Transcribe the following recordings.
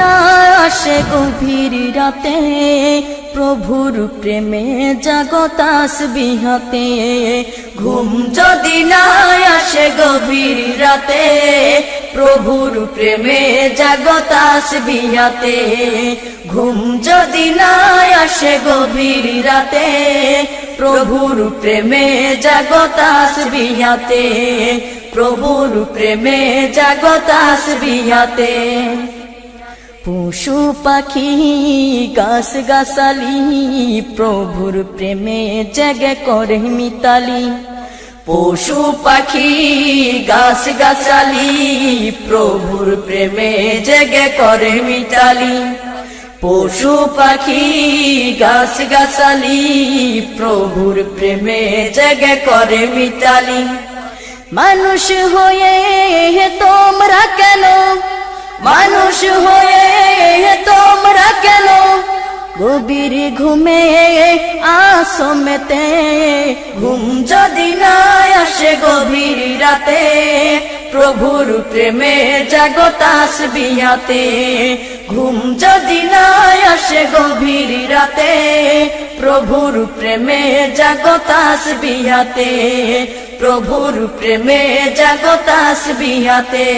না আসে গভীর রাতে, প্রভুর প্রেমে জাগো তাসবিহাতে। ঘুম যদি না আসে গভীর রাতে, প্রভুর প্রেমে জাগো তাসবিহাতে। ঘুম যদি না আসে গভীর রাতে, প্রভুর প্রেমে জাগো তাসবিহাতে। প্রভুর প্রেমে জাগো তাসবিহাতে। পশু পাখি গাছ গাছালি, প্রভুর প্রেমে জেগে করে মিতালি। পশু পাখি গাছ গাছালি, প্রভুর প্রেমে জেগে করে মিতালি। পশু পাখি গাছ গাছালি, প্রভুর প্রেমে জেগে করে মিতালি। মানুষ হয়ে তোমরা কেন, মানুষ হয়ে তোমরা কেন গভীর ঘুমে আসো মেতে। ঘুম যদি না আসে গভীর রাতে, প্রভুর প্রেমে জাগো তাসবিহাতে। ঘুম যদি না আসে গভীর রাতে, প্রভুর প্রেমে জাগো তাসবিহাতে। প্রভুর প্রেমে জাগো তাসবিহাতে।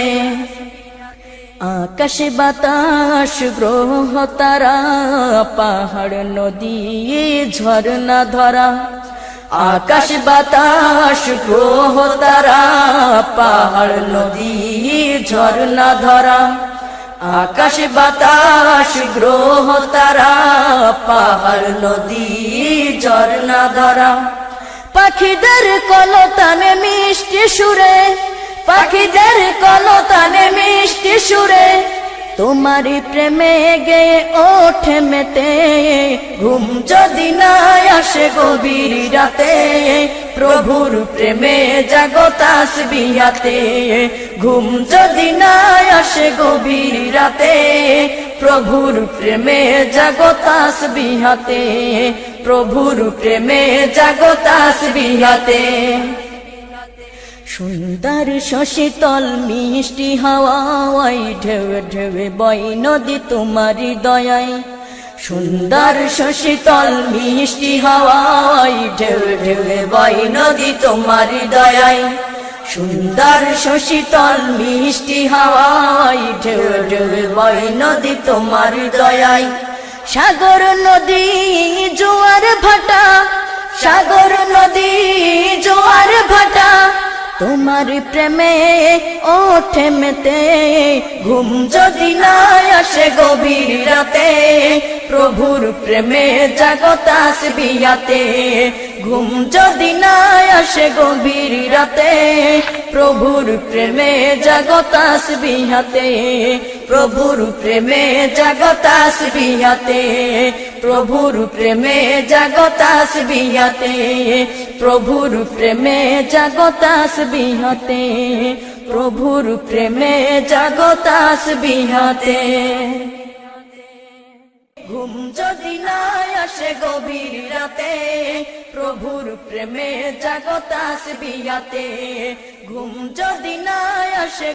আকাশ বাতাস গ্রহ তারা, পাহাড় নদী ঝরনা ধরা। আকাশ বাতাস গ্রহ তারা, পাহাড় নদী ঝরনা ধরা। আকাশ বাতাস গ্রহ তারা, পাহাড় নদী ঝরনা ধরা। পাখিদের কলতানে মিষ্টি সুরে, পাখিদের কলতানে মিষ্টি সুরে, তোমারি প্রেমে গেয়ে ওঠে মেতে। ঘুম যদি না আসে গভীর রাতে, প্রভুর প্রেমে জাগো তাসবিহাতে। ঘুম যদি না আসে গভীর রাতে, প্রভুর প্রেমে জাগো তাসবিহাতে। প্রভুর প্রেমে জাগো তাসবিহাতে। সুন্দর শশীতল মিষ্টি হাওয়ায়, ঢেউে ঢেউে বয় নদী তোমারি দয়ায়। সুন্দর শশীতল মিষ্টি হাওয়ায়, ঢেউে ঢেউে বয় নদী তোমারি দয়ায়। সুন্দর শশীতল মিষ্টি হাওয়ায়, ঢেউে ঢেউে বয় নদী তোমারি দয়ায়। সাগর নদী জোয়ার ভাটা, সাগর নদী জোয়ার ভাটা, তোমার প্রেমে ওঠে মেতে। ঘুম যদি না আসে গভীর রাতে, প্রভুর প্রেমে জাগো তাসবিহাতে। ঘুম যদি না আসে গভীর রাতে, প্রভুর প্রেমে জাগো তাসবিহাতে। প্রভুর প্রেমে জাগো তাসবিহাতে। প্রভুর প্রেমে জাগো তাসবিহাতে। প্রভুর প্রেমে জাগো তাসবিহাতে। প্রভুর প্রেমে জাগো তাসবিহাতে। ঘুম যদি না আসে গভীর রাতে, প্রভুর প্রেমে জাগো তাসবিহাতে। ঘুম যদি না আসে